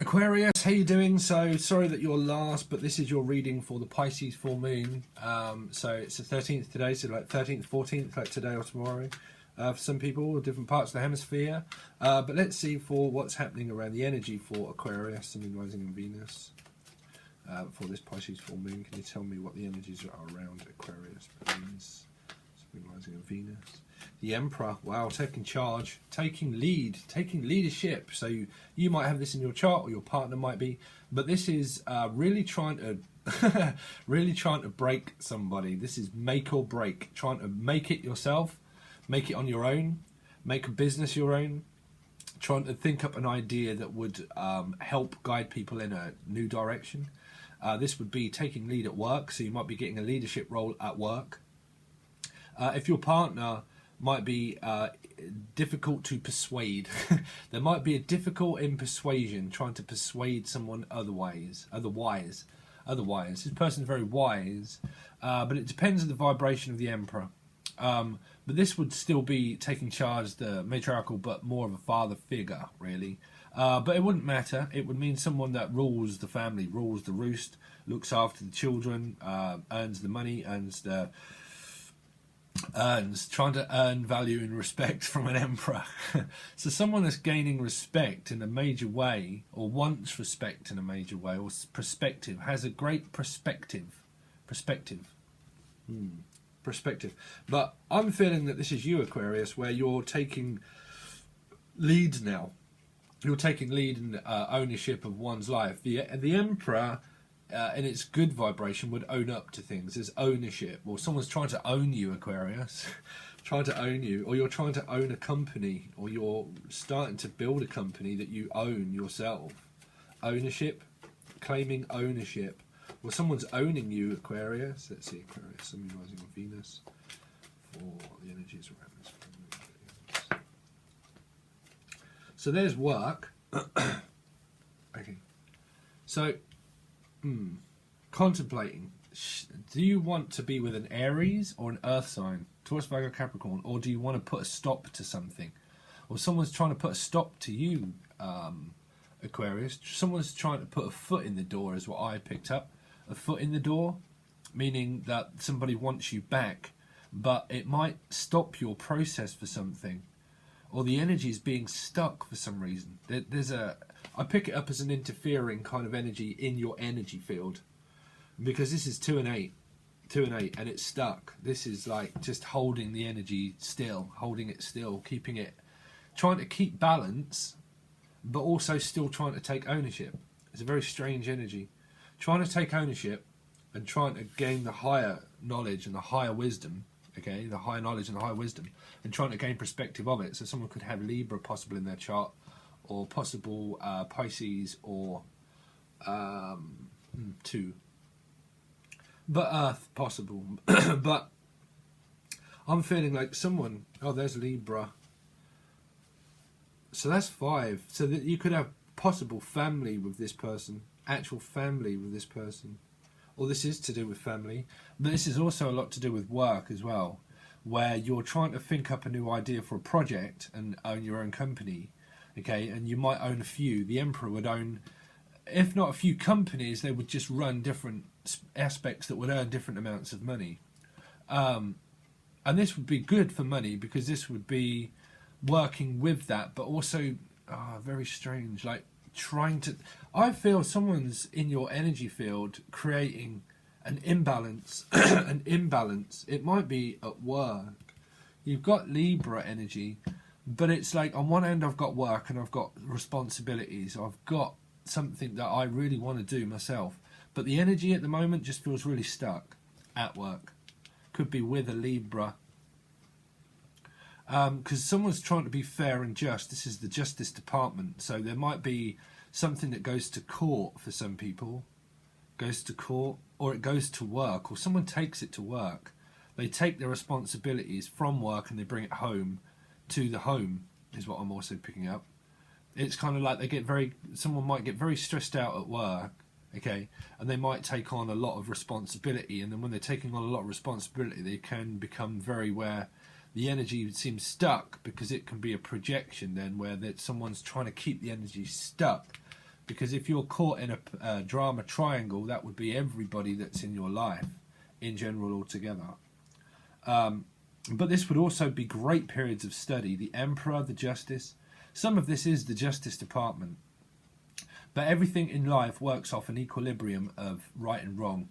Aquarius, how you doing? So sorry that you're last, but this is your reading for the Pisces full moon. So it's the 13th today, so like 13th, 14th, like today or tomorrow. For some people, different parts of the hemisphere. But let's see for what's happening around the energy for Aquarius, Sun, rising in Venus. For this Pisces full moon, can you tell me what the energies are around Aquarius, please? Sun, rising in Venus. The Emperor, wow, taking charge, taking lead, taking leadership. So you might have this in your chart, or your partner might be, but this is really trying to, really trying to break somebody. This is make or break, trying to make it yourself, make it on your own, make a business your own, trying to think up an idea that would help guide people in a new direction. This would be taking lead at work, so you might be getting a leadership role at work. If your partner might be difficult to persuade. There might be a difficult in persuasion, trying to persuade someone otherwise. This person's very wise, but it depends on the vibration of the Emperor. But this would still be taking charge, the matriarchal, but more of a father figure, really. But it wouldn't matter. It would mean someone that rules the family, rules the roost, looks after the children, earns the money, trying to earn value and respect from an emperor. So someone that's gaining respect in a major way, or wants respect in a major way, or perspective, has a great perspective. But I'm feeling that this is you, Aquarius, where you're taking lead now. You're taking lead in ownership of one's life. The Emperor, in its good vibration, would own up to things. There's ownership, or someone's trying to own you, Aquarius. Trying to own you, or you're trying to own a company, or you're starting to build a company that you own yourself. Ownership, claiming ownership, or someone's owning you, Aquarius. Let's see, Aquarius, Sun, rising on Venus, for the energies around this. So there's work. Okay, so contemplating. Do you want to be with an Aries or an Earth sign, Taurus, Virgo, Capricorn, or do you want to put a stop to something, or someone's trying to put a stop to you, Aquarius? Someone's trying to put a foot in the door, is what I picked up. A foot in the door, meaning that somebody wants you back, but it might stop your process for something, or the energy is being stuck for some reason. I pick it up as an interfering kind of energy in your energy field, because this is 2 and 8, and it's stuck. This is like just holding the energy still, holding it still, keeping it, trying to keep balance, but also still trying to take ownership. It's a very strange energy, trying to take ownership and trying to gain the higher knowledge and the higher wisdom. Okay, the higher knowledge and the higher wisdom, and trying to gain perspective of it. So someone could have Libra possible in their chart, or possible Pisces, or 2. But Earth possible. But I'm feeling like someone, oh, there's Libra. So that's 5. So that you could have possible family with this person, actual family with this person. Or this is to do with family, but this is also a lot to do with work as well, where you're trying to think up a new idea for a project and own your own company, okay? And you might own a few. The Emperor would own, if not a few companies, they would just run different aspects that would earn different amounts of money. And this would be good for money, because this would be working with that, but also very strange, like trying to, I feel someone's in your energy field creating an imbalance. An imbalance. It might be at work. You've got Libra energy, but it's like on one end I've got work and I've got responsibilities. I've got something that I really want to do myself, but the energy at the moment just feels really stuck at work. Could be with a Libra. Because someone's trying to be fair and just. This is the Justice Department, so there might be something that goes to court for some people, goes to court, or it goes to work, or someone takes it to work. They take their responsibilities from work and they bring it home to the home, is what I'm also picking up. It's kind of like someone might get very stressed out at work, okay, and they might take on a lot of responsibility, and then when they're taking on a lot of responsibility, they can become very where the energy seems stuck, because it can be a projection then where that someone's trying to keep the energy stuck Because if you're caught in a drama triangle, that would be everybody that's in your life in general altogether. But this would also be great periods of study. The Emperor, the Justice. Some of this is the Justice Department. But everything in life works off an equilibrium of right and wrong.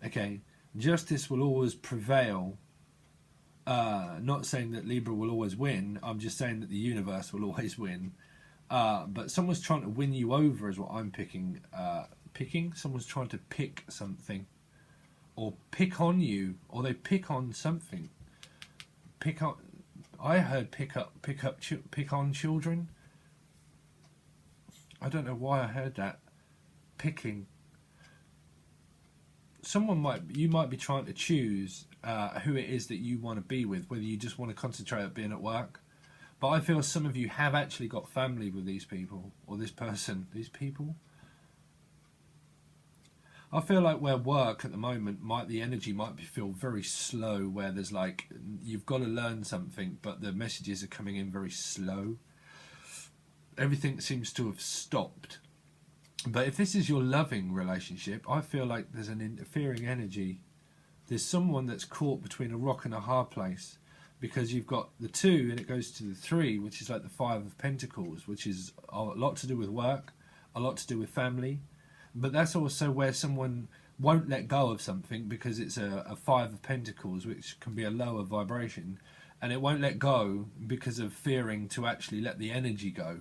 Okay? Justice will always prevail. Not saying that Libra will always win. I'm just saying that the universe will always win. But someone's trying to win you over is what I'm picking. Someone's trying to pick something. Or pick on you. Or they pick on something. Pick on... I heard pick on children. I don't know why I heard that. Picking. You might be trying to choose who it is that you want to be with, whether you just want to concentrate on being at work. But I feel some of you have actually got family with these people, or this person, these people. I feel like where work at the moment, the energy might feel very slow, where there's like, you've got to learn something, but the messages are coming in very slow. Everything seems to have stopped. But if this is your loving relationship, I feel like there's an interfering energy. There's someone that's caught between a rock and a hard place, because you've got the 2 and it goes to the 3, which is like the 5 of Pentacles, which is a lot to do with work, a lot to do with family. But that's also where someone won't let go of something, because it's a 5 of Pentacles, which can be a lower vibration, and it won't let go because of fearing to actually let the energy go.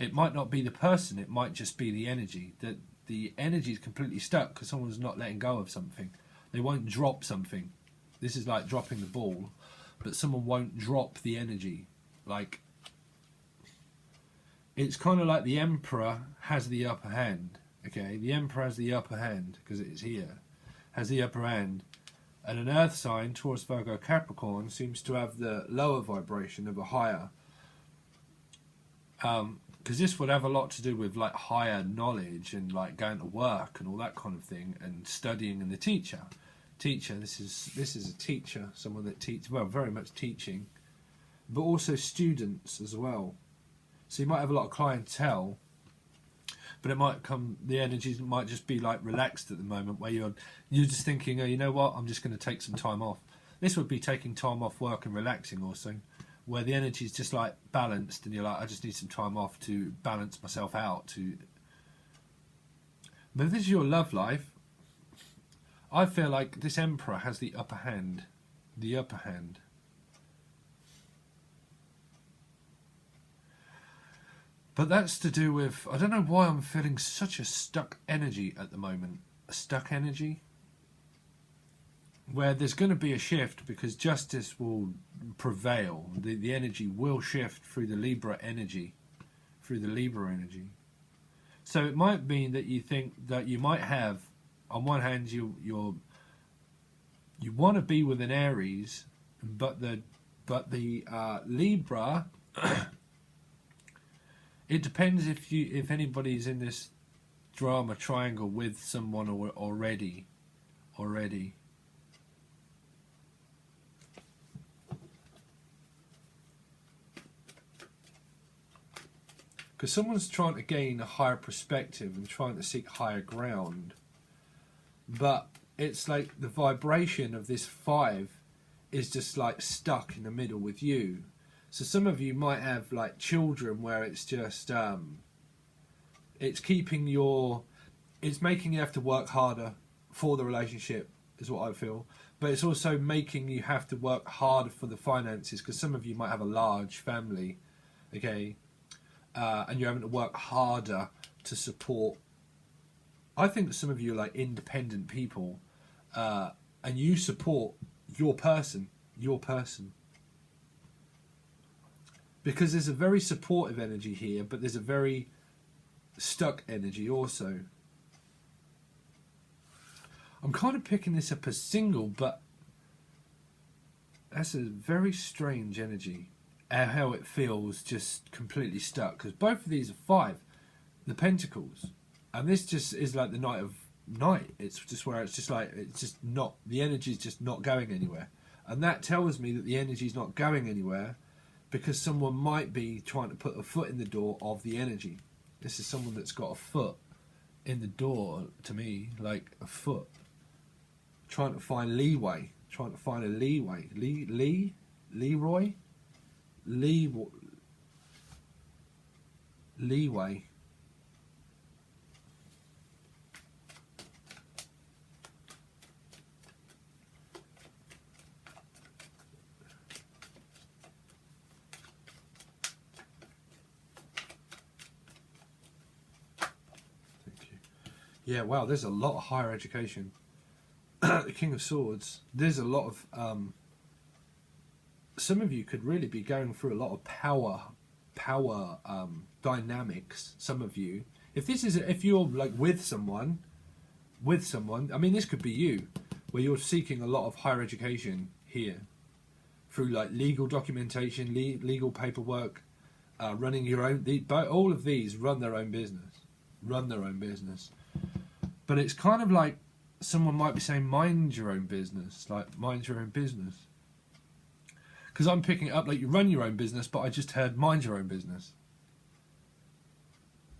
It might not be the person, it might just be the energy. That the energy is completely stuck because someone's not letting go of something. They won't drop something. This is like dropping the ball, but someone won't drop the energy. Like, it's kind of like the Emperor has the upper hand. Okay, the Emperor has the upper hand, because it's here, has the upper hand. And an earth sign, Taurus, Virgo, Capricorn, seems to have the lower vibration of a higher. Because this would have a lot to do with like higher knowledge and like going to work and all that kind of thing, and studying, and the teacher. This is a teacher, someone that teaches, well, very much teaching, but also students as well. So you might have a lot of clientele. But it might the energies might just be like relaxed at the moment, where you're just thinking, oh, you know what, I'm just going to take some time off. This would be taking time off work and relaxing also, where the energy is just like balanced, and you're like, I just need some time off to balance myself out. But if this is your love life, I feel like this Emperor has the upper hand. The upper hand. But that's to do with, I don't know why I'm feeling such a stuck energy at the moment. A stuck energy? Where there's going to be a shift, because justice will prevail. The energy will shift through the Libra energy. So it might mean that you think that you might have, on one hand, you want to be with an Aries, but the Libra... It depends if anybody's in this drama triangle with someone already. Because someone's trying to gain a higher perspective and trying to seek higher ground. But it's like the vibration of this 5 is just like stuck in the middle with you. So some of you might have like children where it's just, it's making you have to work harder for the relationship, is what I feel. But it's also making you have to work harder for the finances, because some of you might have a large family, okay, and you're having to work harder to support. I think that some of you are like independent people, and you support your person. Because there's a very supportive energy here, but there's a very stuck energy also. I'm kind of picking this up as single, but that's a very strange energy. How it feels just completely stuck. Because both of these are 5, the Pentacles. And this just is like the night. It's just where it's just like, it's just not, the energy's just not going anywhere. And that tells me that the energy's not going anywhere, because someone might be trying to put a foot in the door of the energy. This is someone that's got a foot in the door to me, like a foot. Trying to find leeway. Trying to find a leeway. Leeway. Yeah, wow, there's a lot of higher education. The King of Swords, there's a lot of... some of you could really be going through a lot of power dynamics, some of you. If you're like with someone, I mean, this could be you, where you're seeking a lot of higher education here. Through like legal documentation, legal paperwork, running your own... all of these run their own business. But it's kind of like someone might be saying, mind your own business. Like, mind your own business. Because I'm picking it up like you run your own business, but I just heard mind your own business.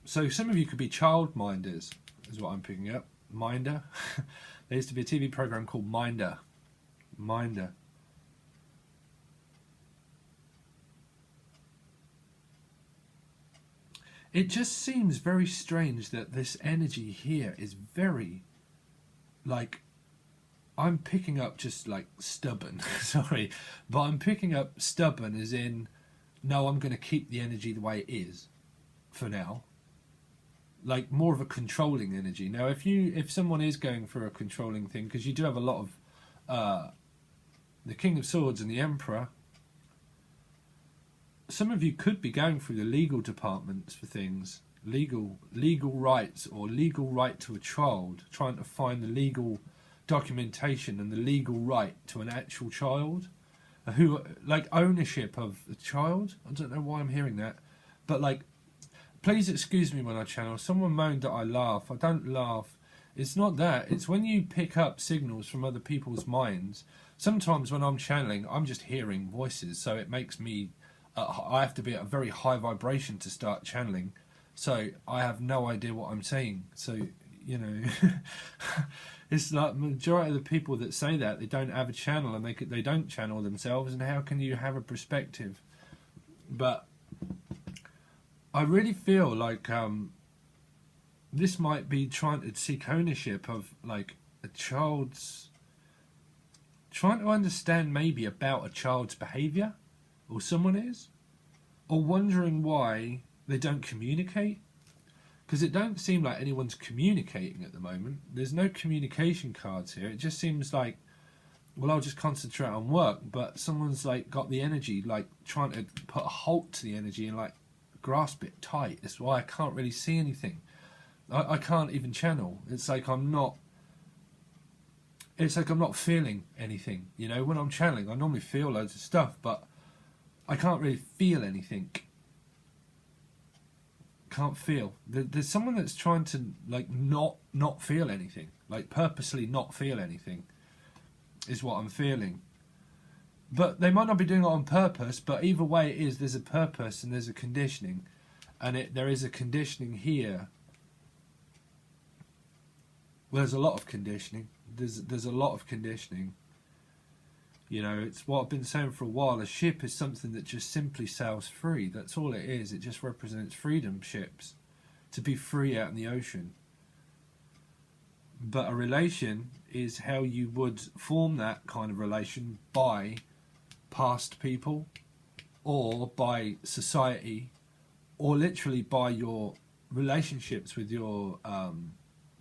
So some of you could be child minders, is what I'm picking up. Minder. There used to be a TV program called Minder. It just seems very strange that this energy here is very, like, I'm picking up just like stubborn, sorry, but I'm picking up stubborn as in, no, I'm going to keep the energy the way it is for now. Like more of a controlling energy. Now, if someone is going for a controlling thing, because you do have a lot of the King of Swords and the Emperor, some of you could be going through the legal departments for things, legal rights or legal right to a child, trying to find the legal documentation and the legal right to an actual child, who like ownership of the child. I don't know why I'm hearing that, but like, please excuse me when I channel. Someone moaned that I laugh. I don't laugh. It's not that. It's when you pick up signals from other people's minds. Sometimes when I'm channeling, I'm just hearing voices, so it makes me I have to be at a very high vibration to start channeling, so I have no idea what I'm saying. So, you know, it's like majority of the people that say that, they don't have a channel and they don't channel themselves, and how can you have a perspective? But I really feel like this might be trying to seek ownership of like a child's, trying to understand maybe about a child's behaviour, or someone is, or wondering why they don't communicate, because it don't seem like anyone's communicating at the moment. There's no communication cards here. It just seems like, well, I'll just concentrate on work, but someone's like got the energy, like trying to put a halt to the energy and like grasp it tight. That's why I can't really see anything. I can't even channel. It's like I'm not feeling anything, you know. When I'm channeling, I normally feel loads of stuff, but I can't really feel anything. Can't feel. There's someone that's trying to like not feel anything, like purposely not feel anything, is what I'm feeling. But they might not be doing it on purpose, but either way it is, there's a purpose and there's a conditioning, and there is a conditioning here. Well, there's a lot of conditioning. There's a lot of conditioning. You know, it's what I've been saying for a while. A ship is something that just simply sails free. That's all it is. It just represents freedom ships, to be free out in the ocean. But a relation is how you would form that kind of relation by past people, or by society, or literally by your relationships with your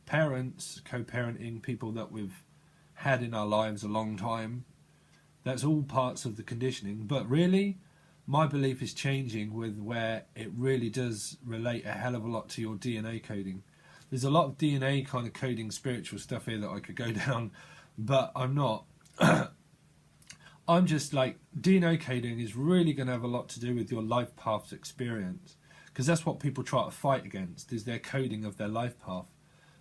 parents, co-parenting, people that we've had in our lives a long time. That's all parts of the conditioning. But really, my belief is changing with where it really does relate a hell of a lot to your DNA coding. There's a lot of DNA kind of coding spiritual stuff here that I could go down, but I'm not. I'm just like, DNA coding is really going to have a lot to do with your life path's experience, because that's what people try to fight against, is their coding of their life path.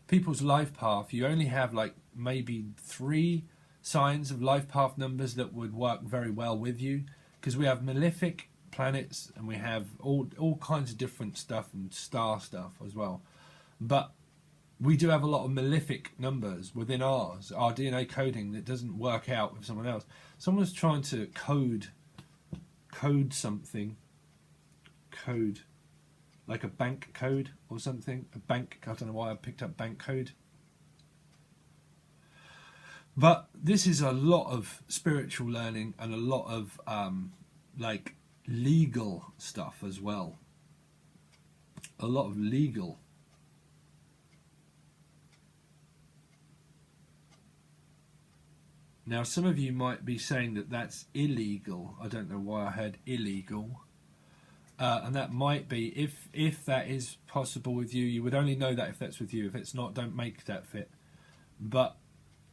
People's life path, you only have like maybe 3 signs of life path numbers that would work very well with you, because we have malefic, planets, and we have all kinds of different stuff and star stuff as well. But we do have a lot of malefic numbers within ours, our DNA coding, that doesn't work out with someone else. Someone's trying to code something, like a bank code or something. A bank, I don't know why I picked up bank code. But this is a lot of spiritual learning and a lot of like legal stuff as well. A lot of legal. Now, some of you might be saying that that's illegal. I don't know why I heard illegal. And that might be, if that is possible with you, you would only know that if that's with you. If it's not, don't make that fit. But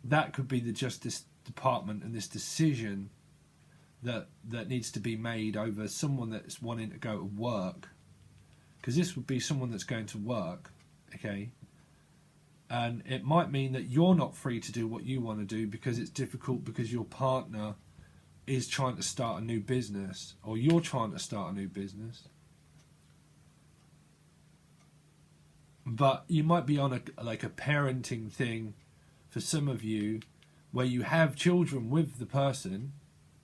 that could be the Justice Department and this decision that needs to be made over someone that's wanting to go to work. Because this would be someone that's going to work, okay? And it might mean that you're not free to do what you want to do because it's difficult, because your partner is trying to start a new business, or you're trying to start a new business. But you might be on a parenting thing for some of you, where you have children with the person,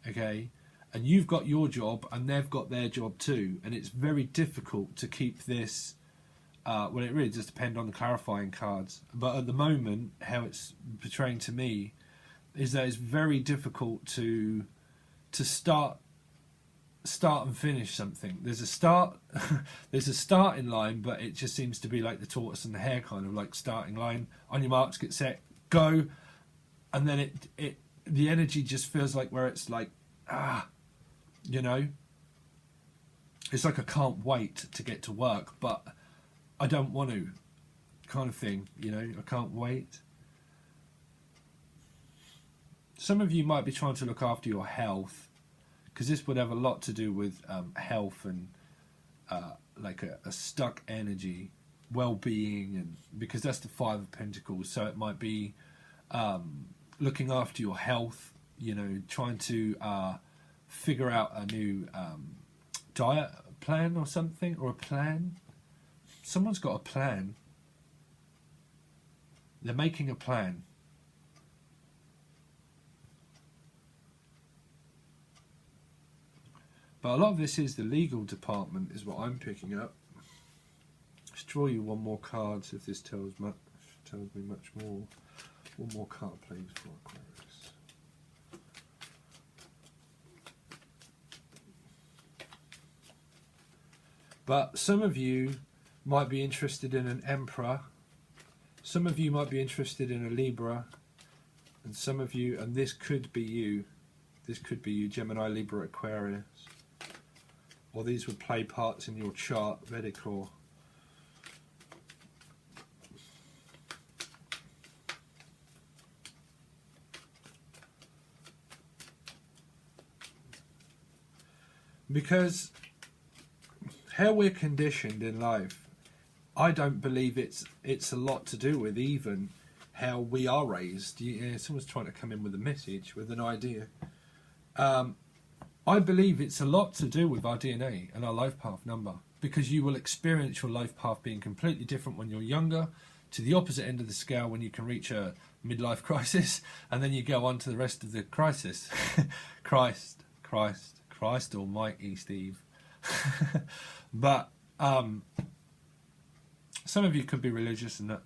okay, and you've got your job and they've got their job too, and it's very difficult to keep this. Well, it really does depend on the clarifying cards, but at the moment, how it's portraying to me is that it's very difficult to start and finish something. There's a start, there's a starting line, but it just seems to be like the tortoise and the hare kind of like starting line. On your marks, get set, go, and then the energy just feels like where it's like, you know, it's like I can't wait to get to work, but I don't want to, kind of thing, you know, I can't wait. Some of you might be trying to look after your health, because this would have a lot to do with health and like a stuck energy, well-being, and because that's the Five of Pentacles, so it might be looking after your health, you know, trying to figure out a new diet plan or something, or a plan. Someone's got a plan. They're making a plan. But a lot of this is the legal department, is what I'm picking up. Let's draw you one more card, if this tells me much more. One more card, please, for Aquarius. But some of you might be interested in an Emperor. Some of you might be interested in a Libra. And some of you, and this could be you. This could be you, Gemini, Libra, Aquarius. Or these would play parts in your chart, Vedic or... Because how we're conditioned in life, I don't believe it's a lot to do with even how we are raised. Someone's trying to come in with a message, with an idea. I believe it's a lot to do with our DNA and our life path number, because you will experience your life path being completely different when you're younger, to the opposite end of the scale when you can reach a midlife crisis, and then you go on to the rest of the crisis. Christ almighty, Steve. But some of you could be religious and that.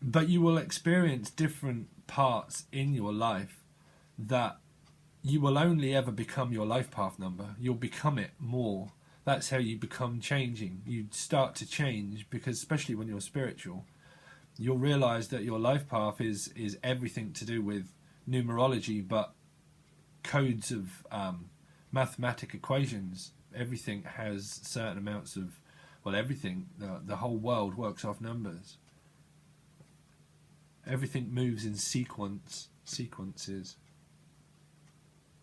But you will experience different parts in your life that you will only ever become your life path number. You'll become it more. That's how you become changing. You start to change, because especially when you're spiritual, you'll realize that your life path is everything to do with numerology, but codes of mathematic equations. Everything has certain amounts of, well, everything, the whole world works off numbers. Everything moves in sequences.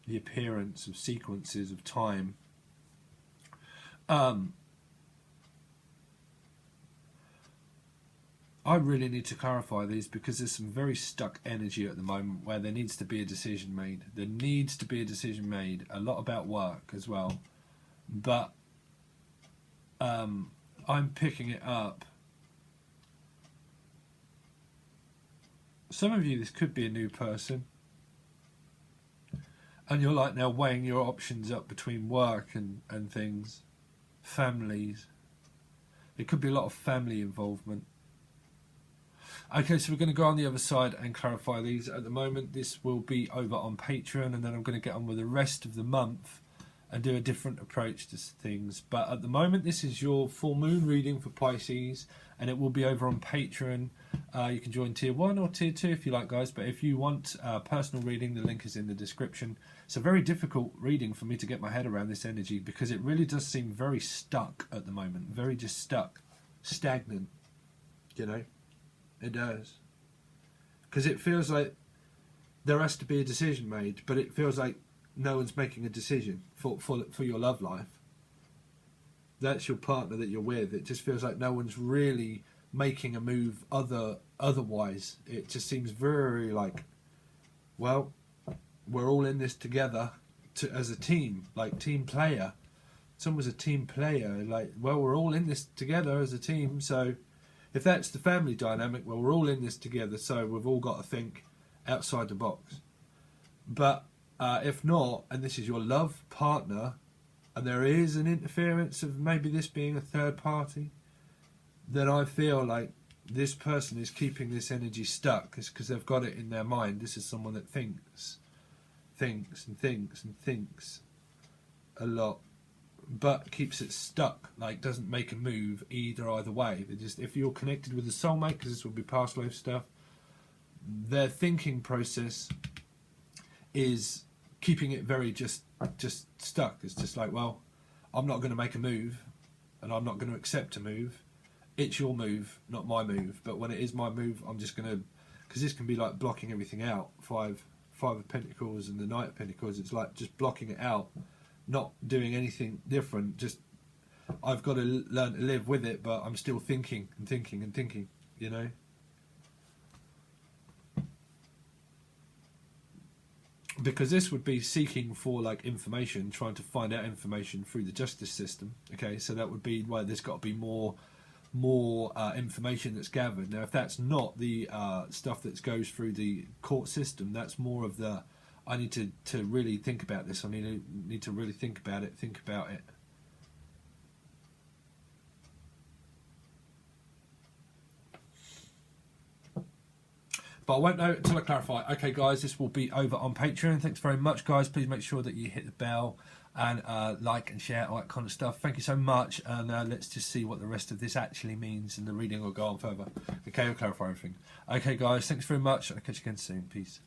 The appearance of sequences of time. I really need to clarify these because there's some very stuck energy at the moment where there needs to be a decision made. There needs to be a decision made. A lot about work as well. But I'm picking it up. Some of you, this could be a new person. And you're like now weighing your options up between work and things. Families. It could be a lot of family involvement. Okay, so we're going to go on the other side and clarify these. At the moment, this will be over on Patreon, and then I'm going to get on with the rest of the month and do a different approach to things. But at the moment, this is your full moon reading for Pisces, and it will be over on Patreon. You can join tier 1 or tier 2 if you like, guys. But if you want a personal reading, the link is in the description. It's a very difficult reading for me to get my head around this energy because it really does seem very stuck at the moment. Very just stuck. Stagnant. You know? It does. Because it feels like there has to be a decision made, but it feels like no one's making a decision for your love life. That's your partner that you're with. It just feels like no one's really making a move otherwise. It just seems very like, well, we're all in this together as a team, like team player. Someone's a team player, like, well, we're all in this together as a team, so if that's the family dynamic, well, we're all in this together, so we've all got to think outside the box. But if not, and this is your love partner, and there is an interference of maybe this being a third party, then I feel like this person is keeping this energy stuck because they've got it in their mind. This is someone that thinks a lot, but keeps it stuck, like doesn't make a move either way. They just, if you're connected with a soulmate, because this will be past life stuff, their thinking process is keeping it very just stuck. It's just like, well, I'm not going to make a move, and I'm not going to accept a move. It's your move, not my move. But when it is my move, I'm just going to, because this can be like blocking everything out. Five of Pentacles and the Knight of Pentacles. It's like just blocking it out. Not doing anything different, just I've got to learn to live with it, but I'm still thinking, you know. Because this would be seeking for like information, trying to find out information through the justice system. Okay, so that would be why there's got to be more information that's gathered. Now, if that's not the stuff that goes through the court system, that's more of the I need to really think about this. I need to really think about it. But I won't know until I clarify. Okay, guys, this will be over on Patreon. Thanks very much, guys. Please make sure that you hit the bell and like and share, all that kind of stuff. Thank you so much. And let's just see what the rest of this actually means, and the reading will go on further. Okay, I'll clarify everything. Okay, guys, thanks very much. I'll catch you again soon. Peace.